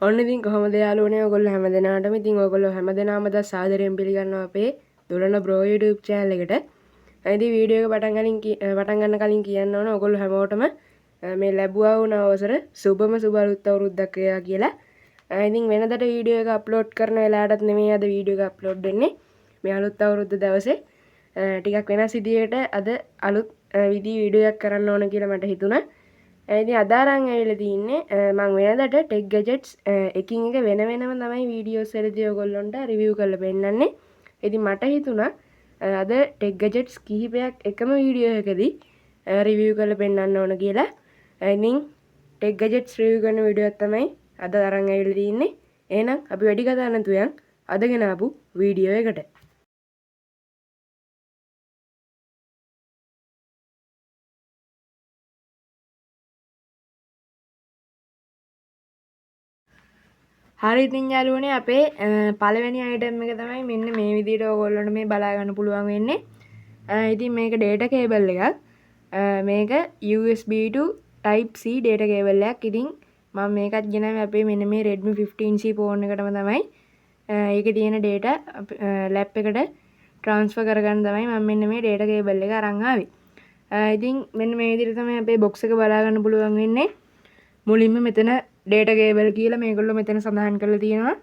ඔන්න ඉතින් කොහොමද යාළුවනේ ඔයගොල්ලෝ හැමදෙනාටම ඉතින් ඔයගොල්ලෝ හැමදෙනාම ද සාදරයෙන් පිළිගන්නවා අපේ දුලන බ්‍රෝ YouTube channel එකට. ඉතින් වීඩියෝ එක පටන් ගන්න කලින් කියන්න ඕන ඔයගොල්ලෝ හැමෝටම මේ ලැබුවා වුණ අවසර සුබම සුබ අලුත් අවුරුද්දක් වේවා කියලා. ඉතින් වෙනදට වීඩියෝ එක අප්ලෝඩ් කරන වෙලාවටත් නෙමෙයි අද වීඩියෝ එක අප්ලෝඩ් වෙන්නේ. මේ අලුත් අවුරුද්ද දවසේ ටිකක් වෙනස් විදියට අද අලුත් වීඩියෝ එකක් කරන්න ඕන කියලා මට හිතුණා. ඉතින් අද අරන් ඇවිල්ලා තින්නේ මම වෙනදට ටෙක් ගැජට්ස් එකින් එක වෙන වෙනම තමයි වීඩියෝස් වලදී ඔයගොල්ලන්ට රිවිව් කරලා පෙන්නන්නේ. ඉතින් මට හිතුණා අද ටෙක් ගැජට්ස් කිහිපයක් එකම වීඩියෝ එකදී රිවිව් කරලා පෙන්නන්න ඕන කියලා. ඉතින් ටෙක් ගැජට්ස් රිවිව් කරන වීඩියෝ එක තමයි අද අරන් ඇවිල්ලා තින්නේ. එහෙනම් අපි වැඩි කතා නැතුව යන් අදගෙන ආපු වීඩියෝ එකට. හරි ඉතින් යාළුවනේ අපේ පළවෙනි අයිටම් එක තමයි මෙන්න මේ විදිහට ඕගොල්ලන්ට මේ බලා ගන්න පුළුවන් වෙන්නේ. ඉතින් මේක data cable එකක්. මේක USB to type C data cable එකක්. ඉතින් මම මේකත් ගෙනාවේ අපේ මෙන්න මේ Redmi 15C phone එකටම තමයි. ඒකේ තියෙන data lap එකට transfer කරගන්න තමයි මම මෙන්න මේ data cable එක අරන් ආවේ. ඉතින් මෙන්න මේ විදිහට තමයි අපේ box එක බලා ගන්න පුළුවන් වෙන්නේ. මුලින්ම මෙතන data cable කියලා මේගොල්ලෝ මෙතන සඳහන් කරලා තියෙනවා.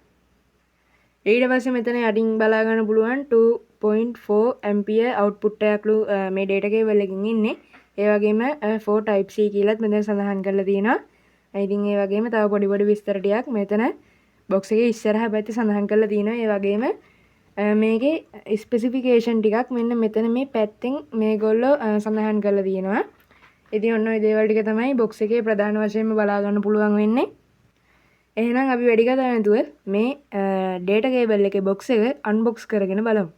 ඊට පස්සේ මෙතන යටින් බලා ගන්න පුළුවන් 2.4 ampere output එකක්ලු මේ data cable එකකින් ඉන්නේ. ඒ වගේම 4 type C කියලාත් මෙතන සඳහන් කරලා තියෙනවා. ඉතින් ඒ වගේම තව පොඩි විස්තර ටිකක් මෙතන box එකේ ඉස්සරහා පැත්තේ සඳහන් කරලා තියෙනවා. ඒ වගේම මේකේ ස්පෙસિෆිකේෂන් ටිකක් මෙන්න මෙතන මේ පැත්තෙන් මේගොල්ලෝ සඳහන් කරලා තියෙනවා. ඉතින් ඔන්න ඔය දේවල් ටික තමයි box එකේ ප්‍රධාන වශයෙන්ම බලා ගන්න පුළුවන් වෙන්නේ. එහෙනම් අපි වැඩි කතා නැතුව මේ data cable එකේ box එක unbox කරගෙන බලමු.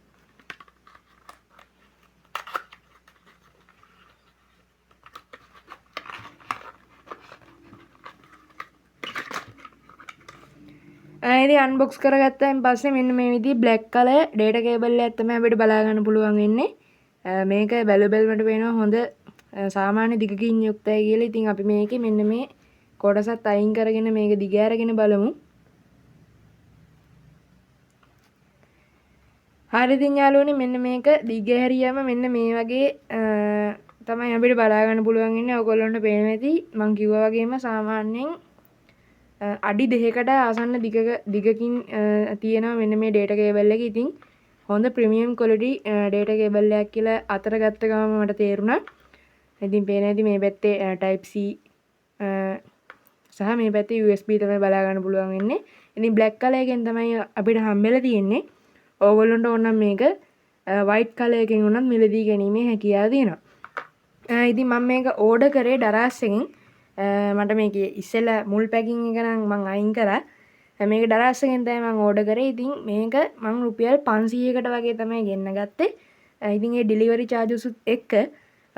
ඉතින් unbox කරගත්තාන් පස්සේ මෙන්න මේ විදිහේ black color data cable එකක් තමයි අපිට බලා ගන්න පුළුවන් වෙන්නේ. මේක බැලුමට පේනවා හොඳ සාමාන්‍ය දිගකින් යුක්තයි කියලා. ඉතින් අපි මේකේ මෙන්න මේ කොටසත් අයින් කරගෙන මේක දිග අරගෙන බලමු. හරි ඉතින් යාළුවනේ මෙන්න මේක දිග හැරියම මෙන්න මේ වගේ තමයි අපිට බලා ගන්න පුළුවන් ඉන්නේ. ඔයගොල්ලන්ට පේනවා ඇති මම කිව්වා වගේම සාමාන්‍යයෙන් අඩි 2කට ආසන්න දිගකින් තියෙනවා මෙන්න මේ data cable එක. ඉතින් හොඳ ප්‍රීමියම් quality data cable එකක් කියලා අතර ගත්ත ගමන් මට තේරුණා. ඉතින් පේනවා ඇති මේ පැත්තේ type C සහ මේ පැත්තේ USB තමයි බලා ගන්න පුළුවන් වෙන්නේ. ඉතින් black color එකෙන් තමයි අපිට හම්බෙලා තියෙන්නේ. ඕගොල්ලන්ට ඕන නම් මේක white color එකෙන් උනත් මිලදී ගැනීමේ හැකියාව තියෙනවා. ඉතින් මම මේක ඕඩර් කරේ ඩරාස් එකෙන්. මට මේකේ ඉස්සෙල්ලා මුල් පැකින් එක නම් මම අයින් කරා. මේක ඩරාස් එකෙන් තමයි මම ඕඩර් කරේ. ඉතින් මේක මම රුපියල් 500කට වගේ තමයි ගෙන්න ගත්තේ. ඉතින් ඒ ඩිලිවරි charges එක්ක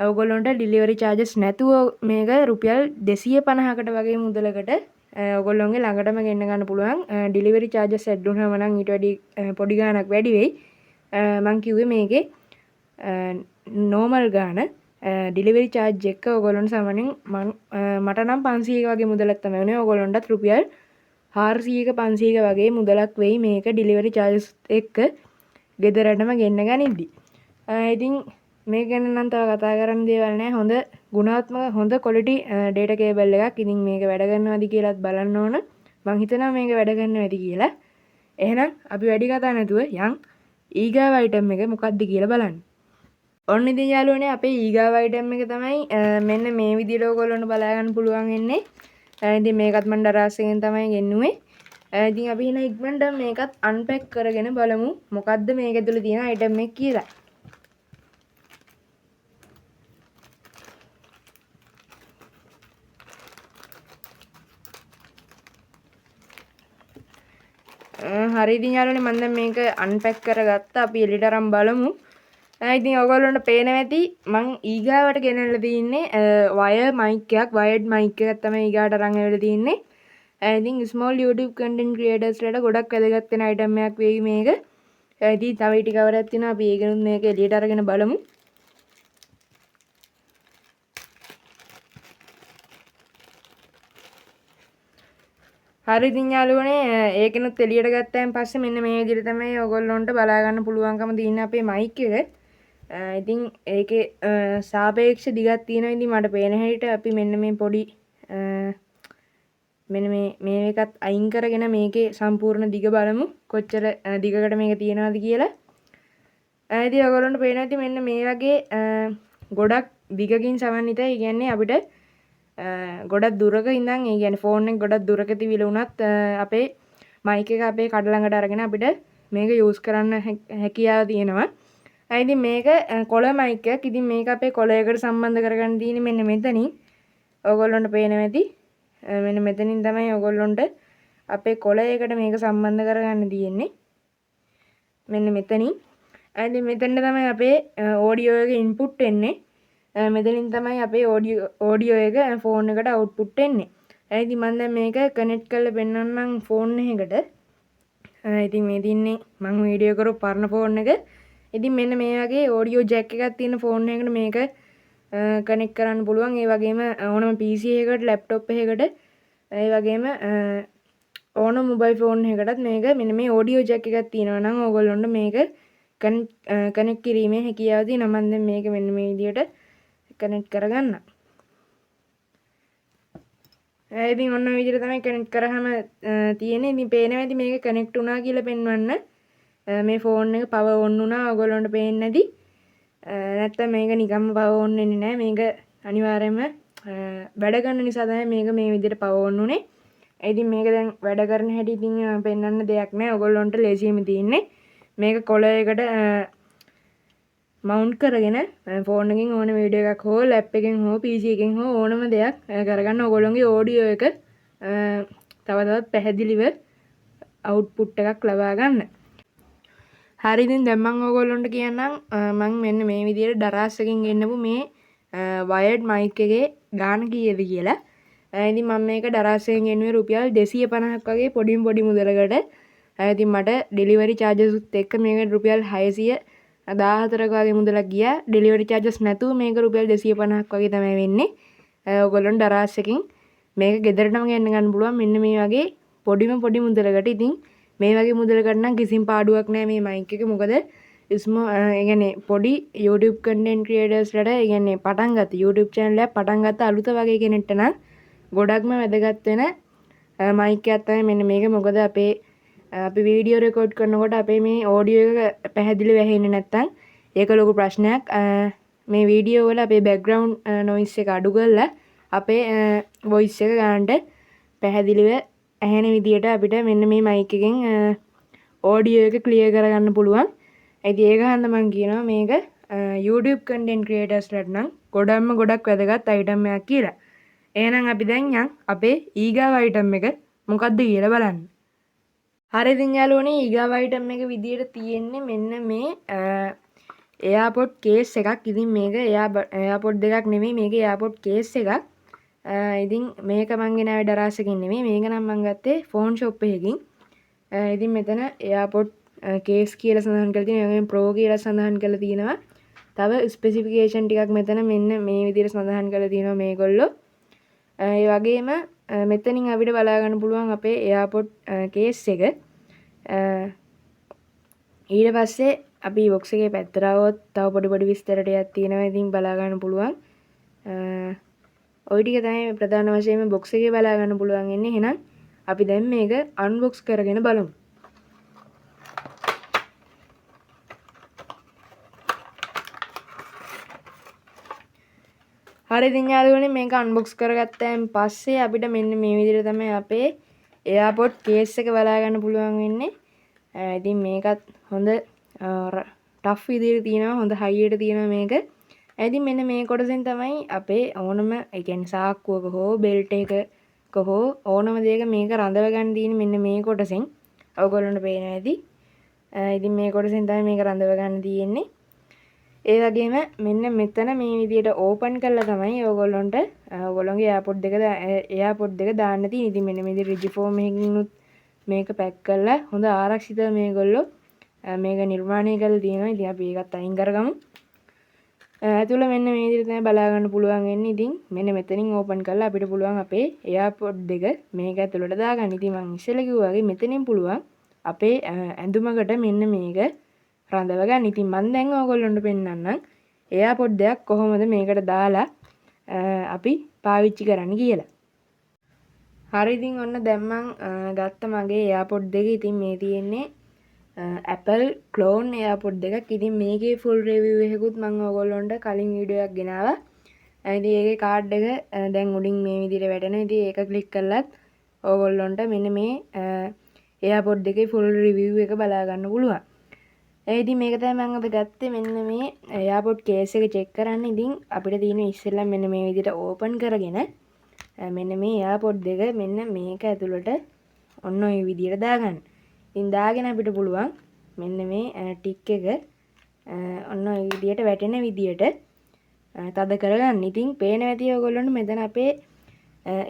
ඔයගොල්ලන්ට ඩිලිවරි charges නැතුව මේක රුපියල් 250කට වගේ මුදලකට ඔයගොල්ලොන්ගේ ළඟටම ගෙන්න ගන්න පුළුවන්. ඩිලිවරි charges ඇඩ් වුණාම නම් ඊට වැඩි පොඩි ගාණක් වැඩි වෙයි. මම කිව්වේ මේකේ normal ගාණ ඩිලිවරි charge එක ඔයගොල්ලන්ට සාමාන්‍යයෙන් මට නම් 500ක වගේ මුදලක් තමයි වුණේ. ඔයගොල්ලන්ටත් රුපියල් 400ක 500ක වගේ මුදලක් වෙයි මේක ඩිලිවරි charges එක්ක ගෙදරටම ගෙන්න ගනිද්දි. ඉතින් මේක ගැන නම් තව කතා කරන්න දේවල් නැහැ. හොඳ ගුණාත්මක හොඳ quality data cable එකක්. ඉතින් මේක වැඩ කරනවද කියලාත් බලන්න ඕන. මම හිතනවා මේක වැඩ කරනවා ඇති කියලා. එහෙනම් අපි වැඩි කතා නැතුව යන් ඊගාව item එක මොකක්ද කියලා බලන්න. ඔන්න ඉතින් යාළුවනේ අපේ ඊගාව item එක තමයි මෙන්න මේ විදිහට ඔයගොල්ලන්ට බලා ගන්න පුළුවන් වෙන්නේ. ඉතින් මේකත් මම ඩරාස් එකෙන් තමයි ගෙන්නුවේ. ඉතින් අපි එහෙනම් ඉක්මනට මේකත් unpack කරගෙන බලමු මොකද්ද මේක ඇතුලේ තියෙන item එක කියලා. හරි ඉතින් යාළුවනේ මම දැන් මේක unpack කරගත්තා. අපි එළියට අරන් බලමු. ඉතින් ඔයගොල්ලන්ට පේනවා ඇති මං ඊගාවට ගෙනල්ලා තින්නේ wire mic එකක් wired mic එකක් තමයි ඊගාට අරන් ඇවිල්ලා තින්නේ. ඉතින් small YouTube content creators ලට ගොඩක් වැදගත් වෙන item එකක් වෙයි මේක. ඉතින් තව ටික කවරයක් තියෙනවා අපි ඒකෙනුත් මේක එළියට අරගෙන බලමු. හරි ඉතින් යාළුවනේ ඒකෙනුත් එළියට ගත්තාන් පස්සේ මෙන්න මේ විදිහට තමයි ඔයගොල්ලොන්ට බලා ගන්න පුළුවන්කම තියෙන අපේ මයික් එක. ඉතින් ඒකේ සාපේක්ෂ දිගක් තියෙනවා. ඉතින් මට පේන හැටියට අපි මෙන්න මේ පොඩි මෙන්න මේ එකත් අයින් කරගෙන මේකේ සම්පූර්ණ දිග බලමු. කොච්චර දිගකට මේක තියෙනවද කියලා. ඉතින් ඔයගොල්ලන්ට පේනවා ඉතින් මෙන්න මේ වගේ ගොඩක් දිගකින් සමන්විතයි. ඒ කියන්නේ අපිට ගොඩක් දුරක ඉඳන් ඒ කියන්නේ ෆෝන් එක ගොඩක් දුරක තිබිලා වුණත් අපේ මයික් එක අපේ කඩ ළඟට අරගෙන අපිට මේක යූස් කරන්න හැකියාව තියෙනවා. ඉතින් මේක කොළ මයික් එකක්. ඉතින් මේක අපේ කොළයකට සම්බන්ධ කරගන්න තියෙන්නේ මෙන්න මෙතනින්. ඔයගොල්ලන්ට පේනවා ඇති. මෙන්න මෙතනින් තමයි ඔයගොල්ලන්ට අපේ කොළයකට මේක සම්බන්ධ කරගන්න තියෙන්නේ. මෙන්න මෙතනින්. ඉතින් මෙතනට තමයි අපේ ඔඩියෝ එක ඉන්පුට් එන්නේ. මෙතනින් තමයි අපේ ඔඩියෝ එක ෆෝන් එකට අවුට්පුට් එන්නේ. ඉතින් මම දැන් මේක කනෙක්ට් කරලා පෙන්නන්නම් ෆෝන් එකකට. ඉතින් මේ තින්නේ මම වීඩියෝ කරපු පරණ ෆෝන් එක. ඉතින් මෙන්න මේ වගේ ඔඩියෝ ජැක් එකක් තියෙන ෆෝන් එකකට මේක කනෙක්ට් කරන්න පුළුවන්. ඒ වගේම ඕනම PC එකකට ලැප්ටොප් එකකට ඒ වගේම ඕනම මොබයිල් ෆෝන් එකකටත් මේක මෙන්න මේ ඔඩියෝ ජැක් එකක් තියෙනවා නම් ඕගොල්ලොන්ට මේක කනෙක්ට් කිරීමේ හැකියාව තියෙනවා. මම දැන් මේක මෙන්න මේ විදිහට කනෙක්ට් කරගන්න. ඉතින් ඔන්න ඔය විදිහට තමයි කනෙක්ට් කරාම තියෙන්නේ. ඉතින් පේනවා ඇති මේක කනෙක්ට් වුණා කියලා පෙන්වන්න. මේ ෆෝන් එක පවර් ඔන් වුණා ඔයගොල්ලන්ට පේන්නේ නැති. නැත්තම් මේක නිකම්ම පවර් ඔන් වෙන්නේ නැහැ. මේක අනිවාර්යයෙන්ම වැඩ ගන්න නිසා තමයි මේක මේ විදිහට පවර් ඔන් උනේ. ඉතින් මේක දැන් වැඩ කරන හැටි ඉතින් පෙන්වන්න දෙයක් නැහැ. ඔයගොල්ලන්ට ලේසියෙම තියෙන්නේ මේක කොළයකට මවුන්ට් කරගෙන ෆෝන් එකකින් ඕන වීඩියෝ එකක් හෝ ලැප් එකෙන් හෝ PC එකෙන් හෝ ඕනම දෙයක් කරගන්න ඔයගොල්ලන්ගේ ඔඩියෝ එක තව තවත් පැහැදිලිව අවුට්පුට් එකක් ලබා ගන්න. හරි ඉතින් දැන් මම ඔයගොල්ලන්ට කියන්නම් මම මෙන්න මේ විදිහට දරාස් එකකින් ගෙන්නපු මේ වයර්ඩ් මයික් එකේ ගාණ කීයද කියලා. ඉතින් මම මේක දරාස් එකෙන් ගෙන්නුවේ රුපියල් 250ක් වගේ පොඩි මුදලකට. ඉතින් මට ඩෙලිවරි චාර්ජස් උත් එක්ක මේකට රුපියල් 614ක වගේ මුදලක් ගියා. ඩෙලිවරි චාර්ජස් නැතුව මේක රුපියල් 250ක් වගේ තමයි වෙන්නේ. ඔයගොල්ලන්ට දරාස් එකකින් මේක ගෙදරටම ගෙන්න ගන්න පුළුවන් මෙන්න මේ වගේ පොඩි මුදලකට. ඉතින් මේ වගේ මුදලකට නම් කිසිම පාඩුවක් නැහැ මේ මයික් එක. මොකද ඒ කියන්නේ පොඩි YouTube content creators ලට ඒ කියන්නේ පටන් ගත්ත YouTube channel එකක් පටන් ගත්ත අලුත වගේ කෙනෙක්ට නම් ගොඩක්ම වැදගත් වෙන මයික් එකක් තමයි මෙන්න මේක. මොකද අපි වීඩියෝ රෙකෝඩ් කරනකොට අපේ මේ ඔඩියෝ එක පැහැදිලිව ඇහෙන්නේ නැත්නම් ඒක ලොකු ප්‍රශ්නයක්. මේ වීඩියෝ වල අපේ බෑග්ග්‍රවුන්ඩ් නොයිස් එක අඩු කරලා අපේ වොයිස් එක ගන්නට පැහැදිලිව ඇහෙන විදියට අපිට මෙන්න මේ මයික් එකෙන් ඔඩියෝ එක ක්ලියර් කරගන්න පුළුවන්. ඉතින් ඒක හන්ද මම කියනවා මේක YouTube content creators ලට නම් ගොඩක් වැදගත් අයිටම් එකක් කියලා. එහෙනම් අපි දැන් යන් අපේ ඊගාව අයිටම් එක මොකක්ද කියලා බලන්න. හරි ඉතින් යාළුවනේ ඊගාව අයිටම් එක විදියට තියෙන්නේ මෙන්න මේ එයාපොඩ් කේස් එකක්. ඉතින් මේක එයාපොඩ් දෙකක් නෙමෙයි මේක එයාපොඩ් කේස් එකක්. ඉතින් මේක මං ගෙනාවේ දරාස් එකකින් නෙමෙයි. මේක නම් මං ගත්තේ ෆෝන් ෂොප් එකකින්. ඉතින් මෙතන එයාපොඩ් කේස් කියලා සඳහන් කරලා තියෙනවා. ඒ වගේම ප්‍රෝ කියලා සඳහන් කරලා තියෙනවා. තව ස්පෙસિෆිකේෂන් ටිකක් මෙතන මෙන්න මේ විදිහට සඳහන් කරලා තියෙනවා මේගොල්ලෝ. ඒ වගේම මෙතනින් අපිට බලා ගන්න පුළුවන් අපේ එයාපොඩ් කේස් එක. ඊට පස්සේ අපි බොක්ස් එකේ පැත්තට આવොත් තව පොඩි විස්තර ටිකක් තියෙනවා. ඉතින් බලා ගන්න පුළුවන්. ඔය ටික තමයි ප්‍රධාන වශයෙන්ම බොක්ස් එකේ බලා ගන්න පුළුවන් ඉන්නේ. එහෙනම් අපි දැන් මේක අන්බොක්ස් කරගෙන බලමු. හරි ඉතින් යාළුවනේ මේක අන්බොක්ස් කරගත්තාන් පස්සේ අපිට මෙන්න මේ විදිහට තමයි අපේ එයාපොඩ් කේස් එක බලා ගන්න පුළුවන් වෙන්නේ. ඉතින් මේකත් හොඳ ටෆ් විදිහට තියෙනවා. හොඳ හයියට තියෙනවා මේක. ඉතින් මෙන්න මේ කොටසෙන් තමයි අපේ ඕනම ඒ කියන්නේ සාක්කුවක හෝ බෙල්ට් එකක හෝ ඕනම දෙයක මේක රඳව ගන්න තියෙන්නේ මෙන්න මේ කොටසෙන්. ඔයගොල්ලන්ට පේනවා ඇති. ඉතින් මේ කොටසෙන් තමයි මේක රඳව ගන්න තියෙන්නේ. ඒ වගේම මෙන්න මෙතන මේ විදිහට ඕපන් කරලා තමයි ඔයගොල්ලන්ට ඔයගොල්ලන්ගේ එයාපොඩ් දෙක දාන්න තියෙන්නේ. ඉතින් මෙන්න මේ විදිහට රිජි ෆෝම් එකකිනුත් මේක පැක් කරලා හොඳ ආරක්ෂිතව මේගොල්ලෝ මේක නිර්මාණය කරලා තියෙනවා. ඉතින් අපි ඒකත් අයින් කරගමු. ඇතුළ මෙන්න මේ විදිහට තමයි බලා ගන්න පුළුවන් වෙන්නේ. ඉතින් මෙන්න මෙතනින් ඕපන් කරලා අපිට පුළුවන් අපේ එයාපොඩ් දෙක මේක ඇතුළට දාගන්න. ඉතින් මම ඉස්සෙල්ලා කිව්වා වගේ මෙතනින් පුළුවන් අපේ ඇඳුමකට මෙන්න මේක රඳව ගන්න. ඉතින් මම දැන් ඕගොල්ලන්ට පෙන්නන්නම් එයාපොඩ් දෙකක් කොහොමද මේකට දාලා අපි පාවිච්චි කරන්න කියලා. හරි ඉතින් ඔන්න දැන් මං ගත්ත මගේ එයාපොඩ් දෙක. ඉතින් මේ තියෙන්නේ Apple clone එයාපොඩ් එකක්. ඉතින් මේකේ full review එකකුත් මම ඔයගොල්ලන්ට කලින් වීඩියෝ එකක් ගෙනාවා. ඉතින් ඒකේ කාඩ් එක දැන් උඩින් මේ විදිහට වැටෙනවා. ඉතින් ඒක ක්ලික් කළත් ඔයගොල්ලන්ට මෙන්න මේ එයාපොඩ් එකේ full review එක බලා ගන්න පුළුවන්. ඉතින් මේක තමයි මම අද ගත්තේ. මෙන්න මේ එයාපොඩ් කේස් එක චෙක් කරන්න. ඉතින් අපිට තියෙන ඉස්සෙල්ලා මෙන්න මේ විදිහට ඕපන් කරගෙන මෙන්න මේ එයාපොඩ් දෙක මෙන්න මේක ඇතුළට ඔන්න ඔය විදිහට දාගන්න. ඉතින් දාගෙන අපිට පුළුවන් මෙන්න මේ ටික් එක ඔන්න ඔය විදිහට වැටෙන විදිහට තද කරගන්න. ඉතින් පේන ඇති ඔයගොල්ලන්ට මෙතන අපේ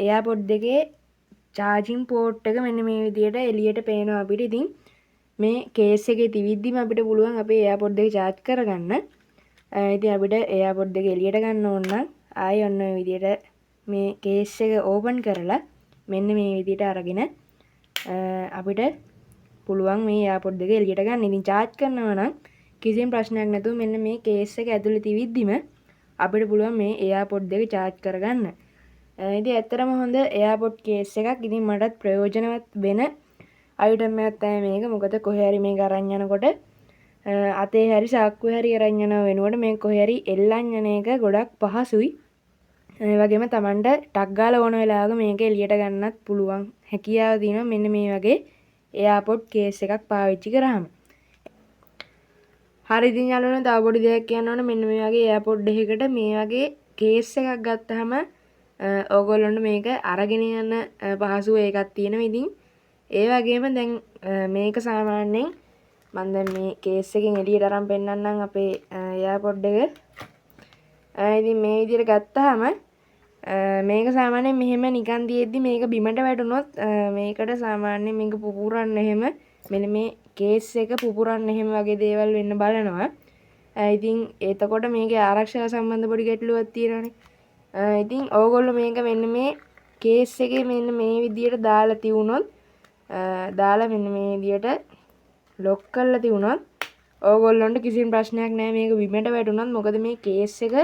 එයාපොඩ් දෙකේ charging port එක මෙන්න මේ විදිහට එළියට පේනවා අපිට. ඉතින් මේ කේස් එකේ තිවිද්දිම අපිට පුළුවන් අපේ එයාපොඩ් දෙක charge කරගන්න. ඉතින් අපිට එයාපොඩ් දෙක එළියට ගන්න ඕන නම් ආයෙ ඔන්න ඔය විදිහට මේ කේස් එක ඕපන් කරලා මෙන්න මේ විදිහට අරගෙන අපිට පුළුවන් මේ එයාපොඩ් දෙක එළියට ගන්න. ඉතින් charge කරනවා නම් කිසිම ප්‍රශ්නයක් නැතුව මෙන්න මේ කේස් එක ඇතුලේ තිවිද්දිම අපිට පුළුවන් මේ එයාපොඩ් දෙක charge කරගන්න. ඉතින් ඇත්තටම හොඳ එයාපොඩ් කේස් එකක්. ඉතින් මටත් ප්‍රයෝජනවත් වෙන අයිටම් එකක් තමයි මේක. මොකද කොහේ හරි මේක අරන් යනකොට අතේ හරි සාක්කුවේ හරි අරන් යනව වෙනකොට මේ කොහේ හරි එල්ලන් යන එක ගොඩක් පහසුයි. ඒ වගේම Tamanට ටක් ගාලා ඕන වෙලාවක මේක එළියට ගන්නත් පුළුවන් හැකියාව තියෙනවා මෙන්න මේ වගේ එයාපොඩ් කේස් එකක් පාවිච්චි කරාම. හරි ඉතින් යාළුවනේ තව පොඩි දෙයක් කියන්න ඕන. මෙන්න මේ වගේ එයාපොඩ් එකකට මේ වගේ කේස් එකක් ගත්තාම ඕගොල්ලන්ට මේක අරගෙන යන පහසුව එකක් තියෙනවා. ඉතින් ඒ වගේම දැන් මේක සාමාන්‍යයෙන් මම දැන් මේ කේස් එකෙන් එළියට අරන් පෙන්නන්නම් අපේ එයාපොඩ් එක. ඉතින් මේ විදිහට ගත්තාම මේක සාමාන්‍යයෙන් මෙහෙම නිකන් තියෙද්දි මේක බිමට වැටුනොත් මේකට සාමාන්‍යයෙන් මේක පුපුරන්න එහෙම මෙන්න මේ කේස් එක පුපුරන්න එහෙම වගේ දේවල් වෙන්න බලනවා. ඉතින් එතකොට මේකේ ආරක්ෂාව සම්බන්ධ පොඩි ගැටලුවක් තියෙනවානේ. ඉතින් ඕගොල්ලෝ මේක මෙන්න මේ කේස් එකේ මෙන්න මේ විදිහට දාලා තියුණොත් දාලා මෙන්න මේ විදිහට ලොක් කරලා තියුණොත් ඕගොල්ලන්ට කිසිම ප්‍රශ්නයක් නැහැ මේක බිමට වැටුනොත්. මොකද මේ කේස් එක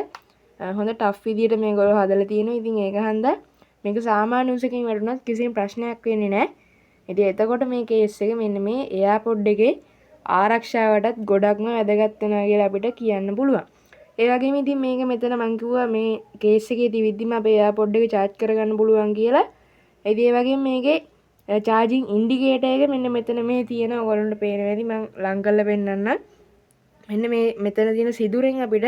හොඳ ටෆ් විදියට මේගොල්ලෝ හදලා තියෙනවා. ඉතින් ඒක හන්දා මේක සාමාන්‍ය උසකින් වැටුනත් කිසිම ප්‍රශ්නයක් වෙන්නේ නැහැ. ඉතින් එතකොට මේ කේස් එක මෙන්න මේ එයාපොඩ් එකේ ආරක්ෂාවටත් ගොඩක්ම වැදගත් වෙනවා කියලා අපිට කියන්න පුළුවන්. ඒ වගේම ඉතින් මේක මෙතන මං කිව්වා මේ කේස් එකේ තිවිද්දිම අපේ එයාපොඩ් එක charge කරගන්න පුළුවන් කියලා. ඉතින් ඒ වගේම මේකේ charging indicator එක මෙන්න මෙතන මේ තියෙන ඔයගොල්ලන්ට පේනවා ඇති. මං ලං කරලා පෙන්නන්නම්. මෙන්න මේ මෙතන තියෙන සිදුරෙන් අපිට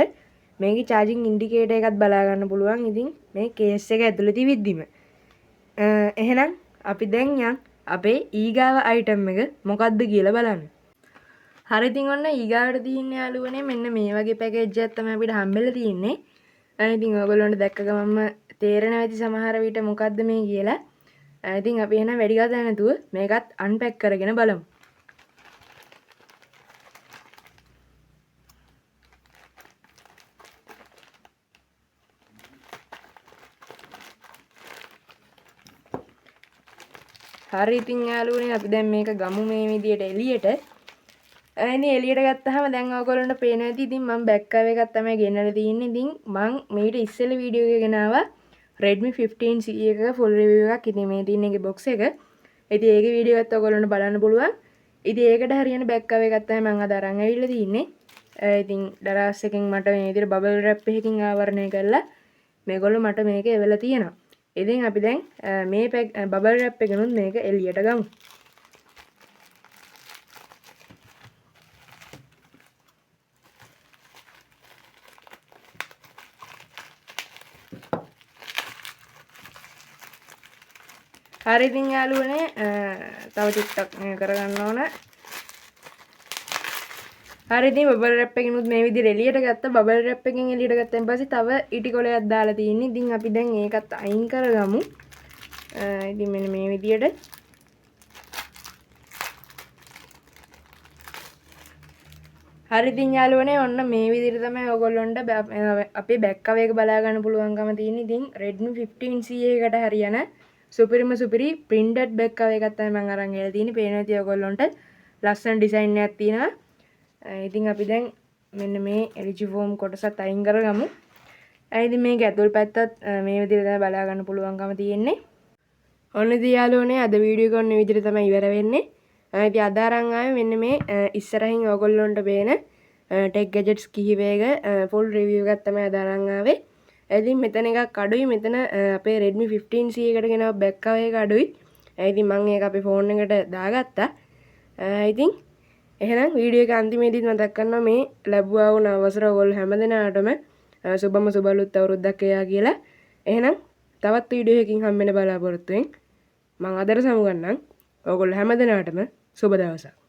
මේකේ charging indicator එකත් බලා ගන්න පුළුවන්. ඉතින් මේ කේස් එක ඇතුලේ තිවිද්දිම එහෙනම් අපි දැන් යන් අපේ ඊගාව අයිටම් එක මොකක්ද කියලා බලන්න. හරි ඉතින් ඔන්න ඊගාවට තියෙන්නේ යාළුවනේ මෙන්න මේ වගේ පැකේජ් එකක් තමයි අපිට හම්බෙලා තියෙන්නේ. ඉතින් ඔයගොල්ලන්ට දැක්ක ගමන්ම තේරෙනවා ඇති සමහර විට මොකක්ද මේ කියලා. ඉතින් අපි එහෙනම් වැඩි කතා නැතුව මේකත් අන්පැක් කරගෙන බලමු. හරි ඉතින් යාළුවනේ අපි දැන් මේක ගමු මේ විදියට එළියට. ඉතින් එළියට ගත්තාම දැන් ඔයගොල්ලන්ට පේනවා ඇති. ඉතින් මම බෑක් කවර් එකක් තමයි ගෙන්නලා තියෙන්නේ. ඉතින් මම මේකට ඉස්සෙල්ලා වීඩියෝ එක ගෙනාවා Redmi 15C එක full review එකක්. ඉතින් මේ තියෙන එකේ box එක. ඉතින් ඒකේ වීඩියෝ එකත් ඔයගොල්ලන්ට බලන්න පුළුවන්. ඉතින් ඒකට හරියන බෑක් කවර් එකක් තමයි මම අද අරන් ඇවිල්ලා තින්නේ. ඉතින් දරාස් එකෙන් මට මේ විදියට බබල් රැප් එකකින් ආවරණය කරලා මේගොල්ලෝ මට මේක එවලා තියෙනවා. ඉතින් අපි දැන් මේ බබල් රැප් එකනොත් මේක එළියට ගමු. හරි ඉතින් යාළුවනේ තව ටිකක් කරගන්න ඕන. හරි ඉතින් බබල් රැප් එකනොත් මේ විදිහට එළියට ගත්තා. බබල් රැප් එකෙන් එළියට ගත්තන් පස්සේ තව ඉටි කොලයක් දාලා තියෙන්නේ. ඉතින් අපි දැන් ඒකත් අයින් කරගමු. ඉතින් මෙන්න මේ විදිහට හරි ඉතින් යාළුවනේ ඔන්න මේ විදිහට තමයි ඔයගොල්ලොන්ට අපේ බෑක් කවර් එක බලා ගන්න පුළුවන්කම තියෙන. ඉතින් Redmi 15C එකට හරියන සුපිරි printed බෑක් කවර් එකක් තමයි මම අරන් ගිහලා තියෙන්නේ. පේනවා ඉතින් ඔයගොල්ලොන්ට ලස්සන ඩිසයින් එකක් තියෙනවා. ඉතින් අපි දැන් මෙන්න මේ එලිජිෆෝම් කොටසත් අයින් කරගමු. ඉතින් මේක ඇතුල් පැත්තත් මේ විදිහට තමයි බලා ගන්න පුළුවන්කම තියෙන්නේ. ඔන්න ඉතින් යාළුවනේ අද වීඩියෝ එක ඔන්න මේ විදිහට තමයි ඉවර වෙන්නේ. ඉතින් අද අරන් ආවේ මෙන්න මේ ඉස්සරහින් ඔයගොල්ලොන්ට පේන ටෙක් ගැජට්ස් කිහිපයක ෆුල් රිවිව් එකක් තමයි අද අරන් ආවේ. ඉතින් මෙතන එකක් අඩුයි. මෙතන අපේ Redmi 15C එකට ගෙනව බෑක් කවර් එක අඩුයි. ඉතින් මම ඒක අපේ ෆෝන් එකට දාගත්තා. ඉතින් එහෙනම් වීඩියෝ එක අන්තිමේදීත් මතක් කරනවා මේ ලැබුවා වුණ අවසර ඔයගොල්ලෝ හැමදෙනාටම සුබම සුබලුත් අවුරුද්දක් වේවා කියලා. එහෙනම් තවත් වීඩියෝ එකකින් හම්බෙන්න බලාපොරොත්තු වෙන්න. මම අදට සමුගන්නම්. ඔයගොල්ලෝ හැමදෙනාටම සුබ දවසක්.